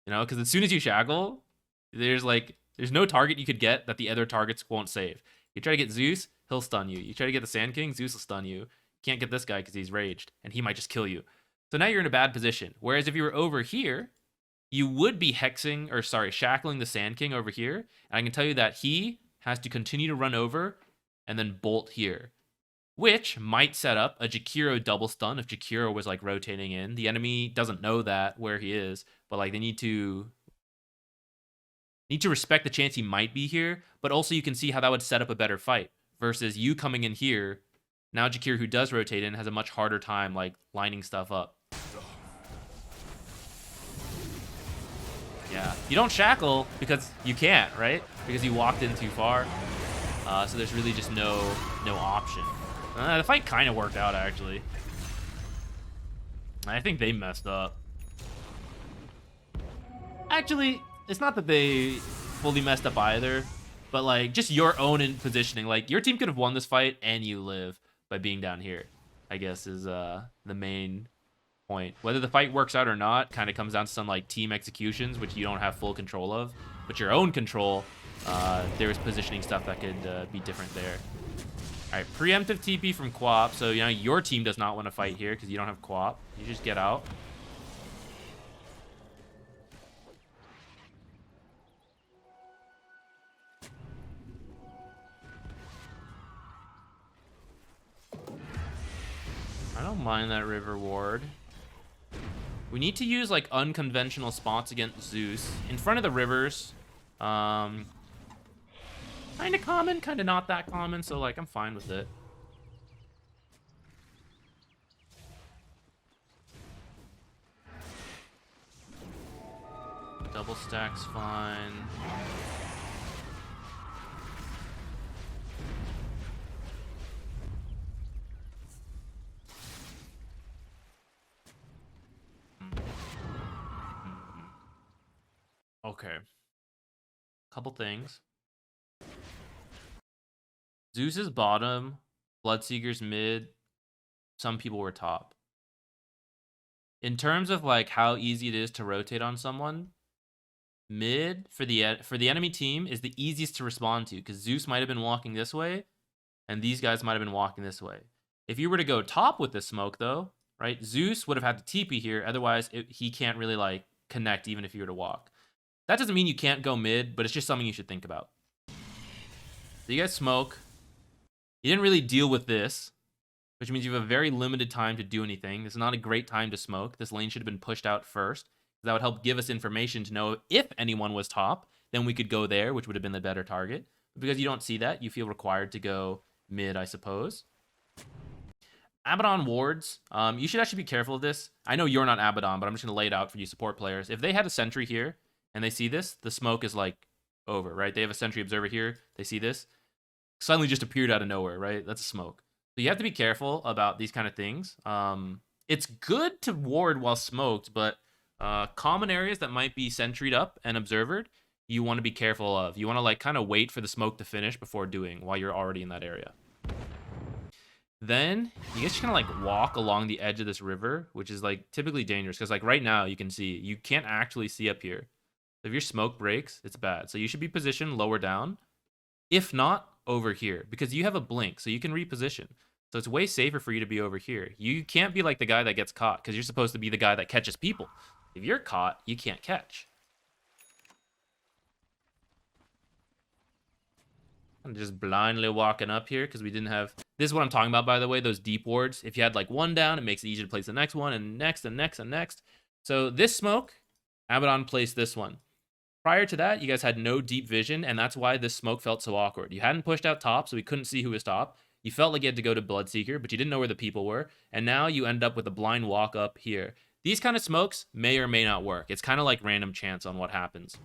You know, because as soon as you shackle, there's no target you could get that the other targets won't save. You try to get Zeus, he'll stun you. You try to get the Sand King, Zeus will stun you. You can't get this guy because he's raged, and he might just kill you. So now you're in a bad position. Whereas if you were over here, you would be shackling the Sand King over here. And I can tell you that he has to continue to run over and then bolt here, which might set up a Jakiro double stun if Jakiro was like rotating in. The enemy doesn't know that where he is, but like they need to respect the chance he might be here, but also you can see how that would set up a better fight versus you coming in here. Now Jakiro, who does rotate in, has a much harder time like lining stuff up. Yeah, you don't shackle because you can't, right? Because you walked in too far. So there's really just no option. The fight kind of worked out, actually. I think they messed up. Actually, it's not that they fully messed up either, but like just your own positioning. Like your team could have won this fight and you live by being down here, I guess is the main point. Whether the fight works out or not kind of comes down to some like team executions, which you don't have full control of, but your own control, there is positioning stuff that could be different there. All right, preemptive TP from Quap. So, you know, your team does not want to fight here because you don't have Quap. You just get out. I don't mind that river ward. We need to use like unconventional spots against Zeus in front of the rivers. Kind of common, kind of not that common, so like I'm fine with it. Double stack's fine. Okay. Couple things. Zeus is bottom. Bloodseeker's mid. Some people were top. In terms of like how easy it is to rotate on someone, mid for the enemy team is the easiest to respond to because Zeus might have been walking this way, and these guys might have been walking this way. If you were to go top with this smoke, though, right, Zeus would have had to TP here. Otherwise, he can't really like connect even if you were to walk. That doesn't mean you can't go mid, but it's just something you should think about. So you guys smoke. You didn't really deal with this, which means you have a very limited time to do anything. This is not a great time to smoke. This lane should have been pushed out first. That would help give us information to know if anyone was top. Then we could go there, which would have been the better target. But because you don't see that, you feel required to go mid, I suppose. Abaddon wards. You should actually be careful of this. I know you're not Abaddon, but I'm just going to lay it out for you support players. If they had a sentry here and they see this, the smoke is like over, right? They have a sentry observer here. They see this. Suddenly just appeared out of nowhere, right? That's a smoke. So you have to be careful about these kind of things. It's good to ward while smoked, but common areas that might be sentryed up and observered, you want to be careful of. You want to like kind of wait for the smoke to finish before doing while you're already in that area. Then you guys kind of like walk along the edge of this river, which is like typically dangerous because like right now you can see, you can't actually see up here. If your smoke breaks, it's bad. So you should be positioned lower down. If not, over here, because you have a blink, so you can reposition. So it's way safer for you to be over here. You can't be like the guy that gets caught, because you're supposed to be the guy that catches people. If you're caught, you can't catch. I'm just blindly walking up here, because we didn't have... This is what I'm talking about, by the way, those deep wards. If you had like one down, it makes it easier to place the next one, and next, and next, and next. So this smoke, Abaddon placed this one. Prior to that, you guys had no deep vision, and that's why this smoke felt so awkward. You hadn't pushed out top, so we couldn't see who was top. You felt like you had to go to Bloodseeker, but you didn't know where the people were, and now you end up with a blind walk up here. These kind of smokes may or may not work. It's kind of like random chance on what happens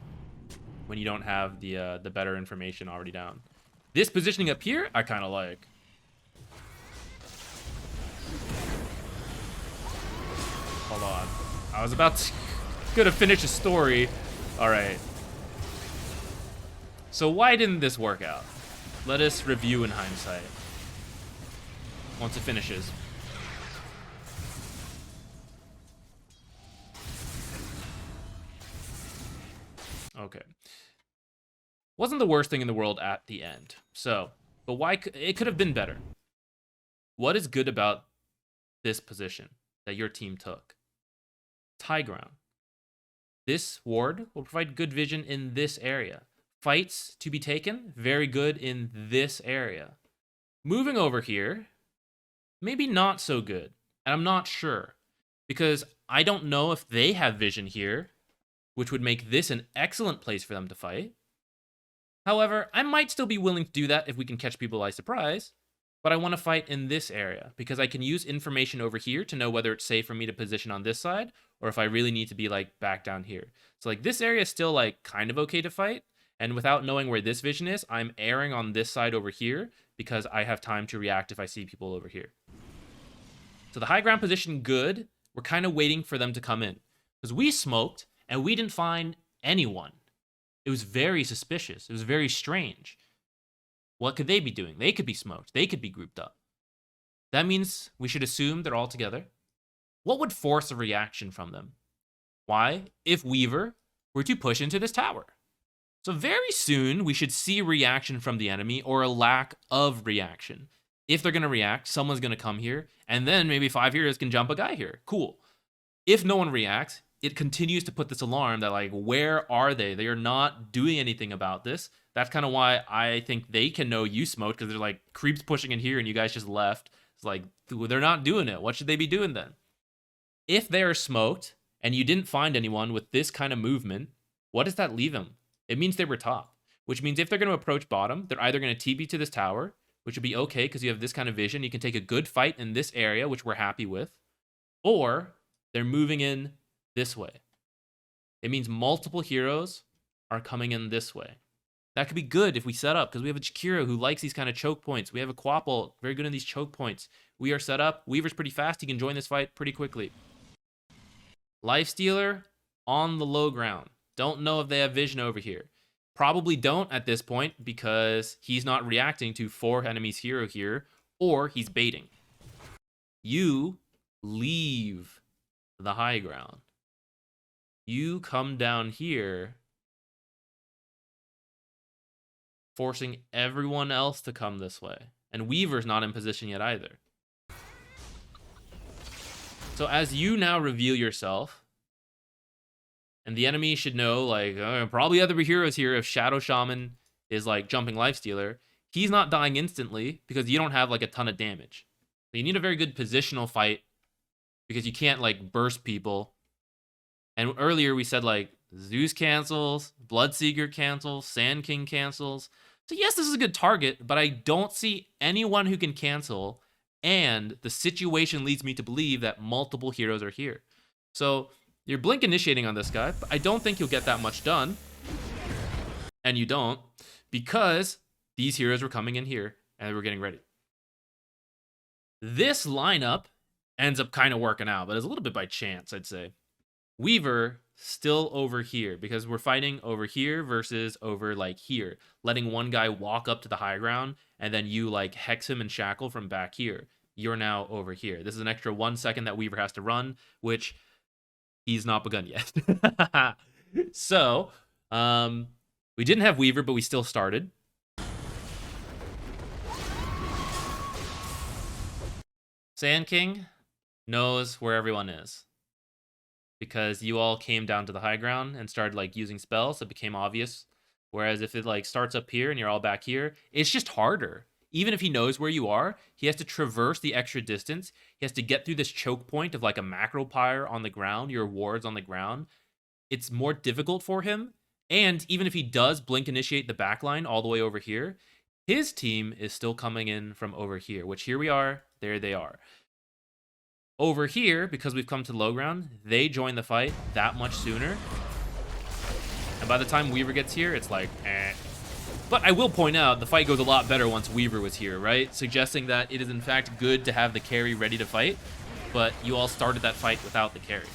when you don't have the better information already down. This positioning up here, I kind of like. Hold on. I was about to finish a story. All right. So why didn't this work out? Let us review in hindsight. Once it finishes. Okay. Wasn't the worst thing in the world at the end. So, but why? It could have been better. What is good about this position that your team took? It's high ground. This ward will provide good vision in this area. Fights to be taken, very good in this area. Moving over here, maybe not so good. And I'm not sure. Because I don't know if they have vision here, which would make this an excellent place for them to fight. However, I might still be willing to do that if we can catch people by surprise. But I want to fight in this area, because I can use information over here to know whether it's safe for me to position on this side, or if I really need to be like back down here. So like this area is still like kind of okay to fight, and without knowing where this vision is, I'm erring on this side over here because I have time to react if I see people over here. So the high ground position, good. We're kind of waiting for them to come in, because we smoked and we didn't find anyone. It was very suspicious. It was very strange. What could they be doing? They could be smoked. They could be grouped up. That means we should assume they're all together. What would force a reaction from them? Why? If Weaver were to push into this tower. So very soon, we should see reaction from the enemy or a lack of reaction. If they're going to react, someone's going to come here, and then maybe 5 heroes can jump a guy here. Cool. If no one reacts, it continues to put this alarm that, like, where are they? They are not doing anything about this. That's kind of why I think they can know you smoked, because they're like creeps pushing in here and you guys just left. It's like, they're not doing it. What should they be doing then? If they are smoked and you didn't find anyone with this kind of movement, what does that leave them? It means they were top, which means if they're going to approach bottom, they're either going to TP to this tower, which would be okay because you have this kind of vision. You can take a good fight in this area, which we're happy with, or they're moving in this way. It means multiple heroes are coming in this way. That could be good if we set up, because we have a Jakiro who likes these kind of choke points. We have a Quapple, very good in these choke points. We are set up. Weaver's pretty fast. He can join this fight pretty quickly. Lifestealer on the low ground. Don't know if they have vision over here. Probably don't at this point because he's not reacting to 4 enemies hero here, or he's baiting. You leave the high ground. You come down here, forcing everyone else to come this way. And Weaver's not in position yet either. So as you now reveal yourself, and the enemy should know, like, probably other heroes here if Shadow Shaman is, like, jumping Lifestealer, he's not dying instantly because you don't have, like, a ton of damage. So you need a very good positional fight because you can't, like, burst people. And earlier we said, like, Zeus cancels, Bloodseeker cancels, Sand King cancels. So yes, this is a good target, but I don't see anyone who can cancel, and the situation leads me to believe that multiple heroes are here. So you're blink initiating on this guy, but I don't think you'll get that much done. And you don't, because these heroes were coming in here, and they were getting ready. This lineup ends up kind of working out, but it's a little bit by chance, I'd say. Weaver still over here because we're fighting over here versus over like here, letting one guy walk up to the high ground and then you like hex him and shackle from back here. You're now over here. This is an extra 1 second that Weaver has to run, which he's not begun yet. So we didn't have Weaver, but we still started. Sand King knows where everyone is, because you all came down to the high ground and started like using spells, so it became obvious. Whereas if it like starts up here and you're all back here, it's just harder. Even if he knows where you are, he has to traverse the extra distance. He has to get through this choke point of like a macro pyre on the ground, your wards on the ground. It's more difficult for him. And even if he does blink initiate the backline all the way over here, his team is still coming in from over here, which here we are, there they are. Over here, because we've come to low ground, they join the fight that much sooner. And by the time Weaver gets here, it's like, eh. But I will point out, the fight goes a lot better once Weaver was here, right? Suggesting that it is in fact good to have the carry ready to fight, but you all started that fight without the carry.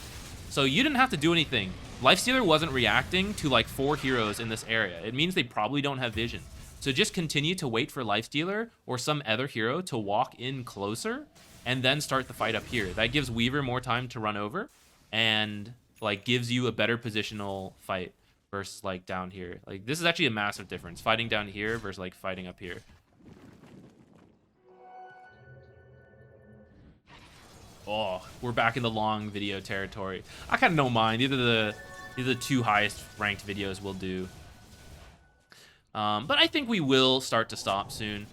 So you didn't have to do anything. Lifestealer wasn't reacting to like 4 heroes in this area. It means they probably don't have vision. So just continue to wait for Lifestealer or some other hero to walk in closer and then start the fight up here. That gives Weaver more time to run over and like gives you a better positional fight versus like down here. Like this is actually a massive difference, fighting down here versus like fighting up here. Oh, we're back in the long video territory. I kind of don't mind. These are the 2 highest ranked videos we'll do. But I think we will start to stop soon.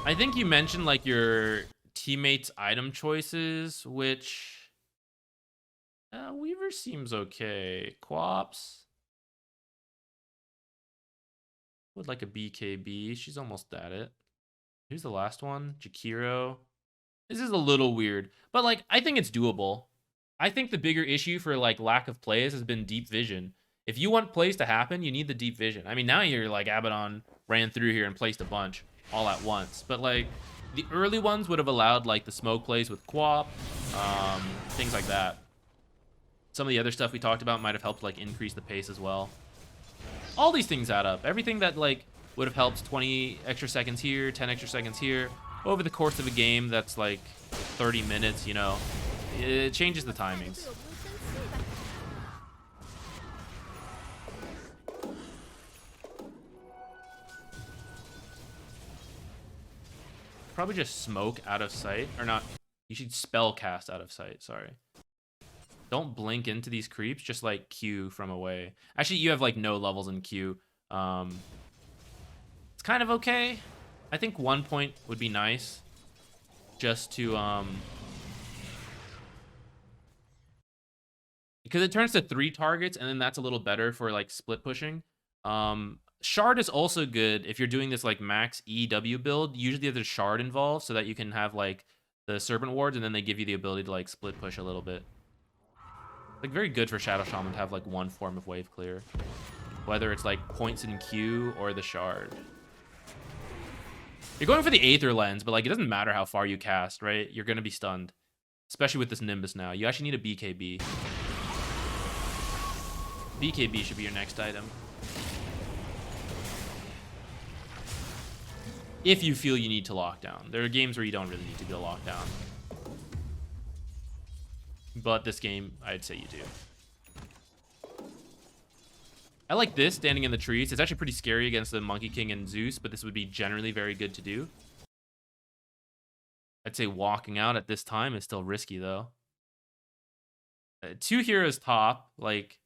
I think you mentioned like your teammates' item choices, which Weaver seems okay. Quops would like a BKB. She's almost at it. Here's the last one, Jakiro. This is a little weird, but like I think it's doable. I think the bigger issue for like lack of plays has been deep vision. If you want plays to happen, you need the deep vision. I mean, now you're like Abaddon ran through here and placed a bunch all at once, but like the early ones would have allowed like the smoke plays with Quap, things like that. Some of the other stuff we talked about might have helped like increase the pace as well. All these things add up. Everything that like would have helped 20 extra seconds here, 10 extra seconds here over the course of a game that's like 30 minutes, you know, it changes the timings. Probably just smoke out of sight, or not. You should spell cast out of sight. Sorry. Don't blink into these creeps. Just like Q from away. Actually, you have like no levels in Q. It's kind of okay. I think 1 point would be nice, just to because it turns to 3 targets, and then that's a little better for like split pushing. Shard is also good if you're doing this like max EW build. Usually there's a shard involved so that you can have like the serpent wards, and then they give you the ability to like split push a little bit. Like very good for Shadow Shaman to have like one form of wave clear, whether it's like points in Q or the shard. You're going for the Aether Lens, but like it doesn't matter how far you cast, right? You're gonna be stunned. Especially with this Nimbus now. You actually need a BKB. BKB should be your next item. If you feel you need to lock down. There are games where you don't really need to go lock down. But this game, I'd say you do. I like this, standing in the trees. It's actually pretty scary against the Monkey King and Zeus, but this would be generally very good to do. I'd say walking out at this time is still risky, though. 2 heroes top, like,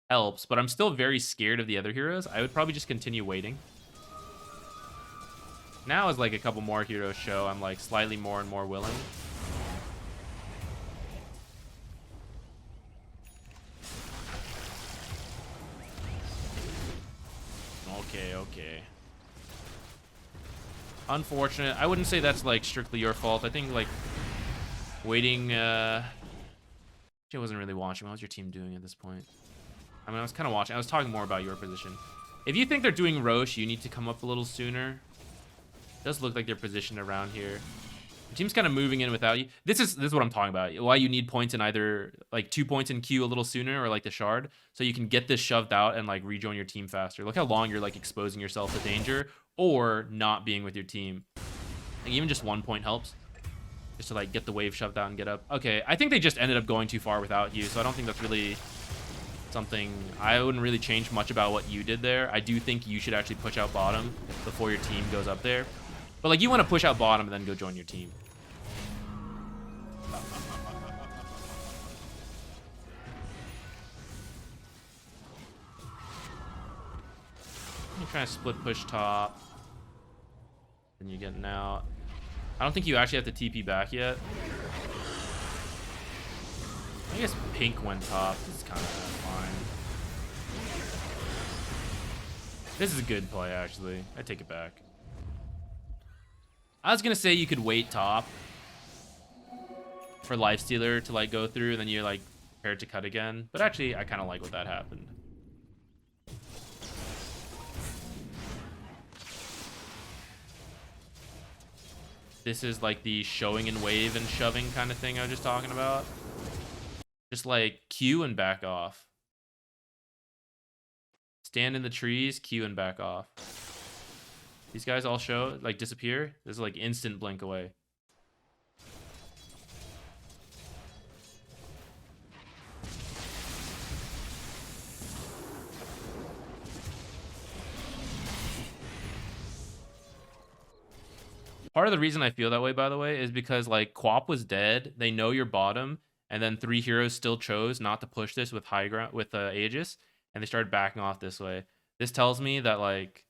helps, but I'm still very scared of the other heroes. I would probably just continue waiting. Now as like a couple more heroes show, I'm like slightly more and more willing. Okay. Unfortunate. I wouldn't say that's like strictly your fault. I think like waiting, I wasn't really watching. What was your team doing at this point? I mean, I was kind of watching. I was talking more about your position. If you think they're doing Roche, you need to come up a little sooner. It does look like they're positioned around here. Your team's kind of moving in without you. This is what I'm talking about. Why you need points in either like 2 points in Q a little sooner or like the shard, so you can get this shoved out and like rejoin your team faster. Look how long you're like exposing yourself to danger or not being with your team. Like even just 1 point helps. Just to like get the wave shoved out and get up. Okay, I think they just ended up going too far without you, so I don't think that's really something. I wouldn't really change much about what you did there. I do think you should actually push out bottom before your team goes up there. But like you want to push out bottom and then go join your team. You're trying to split push top. Then you're getting out. I don't think you actually have to TP back yet. I guess pink went top. It's kind of fine. This is a good play, actually. I take it back. I was going to say you could wait top for Lifestealer to like go through, and then you're like prepared to cut again. But actually, I kind of like what that happened. This is like the showing and wave and shoving kind of thing I was just talking about. Just like Q and back off. Stand in the trees, Q and back off. These guys all show, like disappear. This is like instant blink away. Part of the reason I feel that way, by the way, is because like Quap was dead. They know you're bottom, and then 3 heroes still chose not to push this with high ground with Aegis, and they started backing off this way. This tells me that like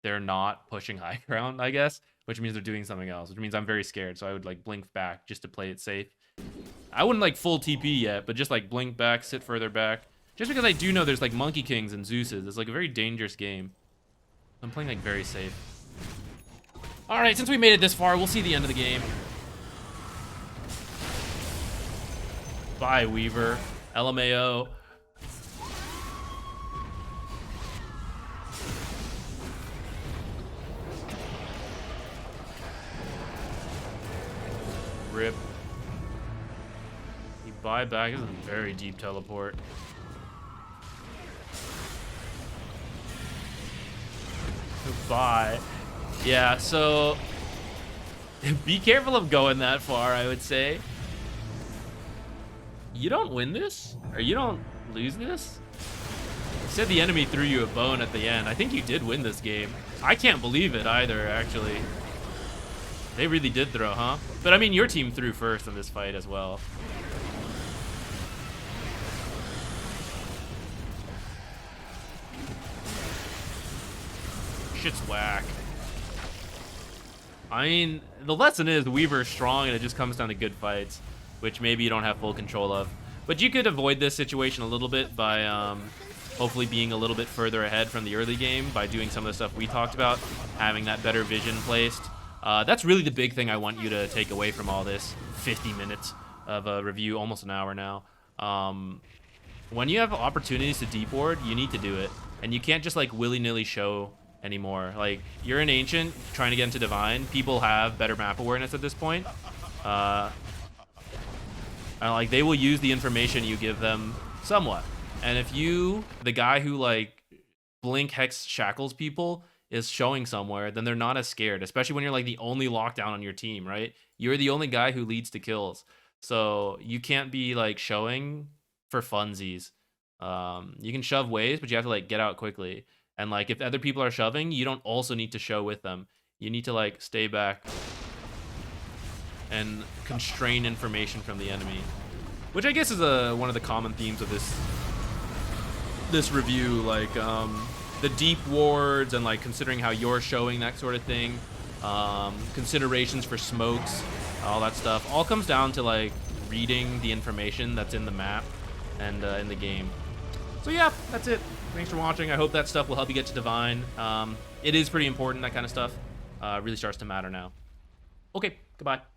they're not pushing high ground, I guess, which means they're doing something else, which means I'm very scared. So I would like blink back just to play it safe. I wouldn't like full TP yet, but just like blink back, sit further back, just because I do know there's like Monkey Kings and Zeuses. It's like a very dangerous game. I'm playing like very safe. All right, since we made it this far, we'll see the end of the game. Bye, Weaver. LMAO. Rip. You buy back. This is a very deep teleport. Bye. Yeah, so be careful of going that far, I would say. You don't win this? Or you don't lose this? You said the enemy threw you a bone at the end. I think you did win this game. I can't believe it either, actually. They really did throw, huh? But I mean, your team threw first in this fight as well. Shit's whack. I mean, the lesson is Weaver's strong and it just comes down to good fights, which maybe you don't have full control of. But you could avoid this situation a little bit by hopefully being a little bit further ahead from the early game by doing some of the stuff we talked about, having that better vision placed. That's really the big thing I want you to take away from all this 50 minutes of a review, almost an hour now. When you have opportunities to deep ward, you need to do it. And you can't just like willy-nilly show anymore. Like, you're an ancient trying to get into divine. People have better map awareness at this point. And like, they will use the information you give them somewhat. And if you, the guy who like blink hex shackles people, is showing somewhere, then they're not as scared, especially when you're like the only lockdown on your team, right? You're the only guy who leads to kills. So you can't be like showing for funsies. You can shove waves, but you have to like get out quickly. And like if other people are shoving, you don't also need to show with them. You need to like stay back and constrain information from the enemy, which I guess is one of the common themes of this review. Like the deep wards and like considering how you're showing, that sort of thing. Considerations for smokes, all that stuff, all comes down to like reading the information that's in the map and in the game. So yeah, that's it. Thanks for watching. I hope that stuff will help you get to divine. It is pretty important, that kind of stuff. Really starts to matter now. Okay, goodbye.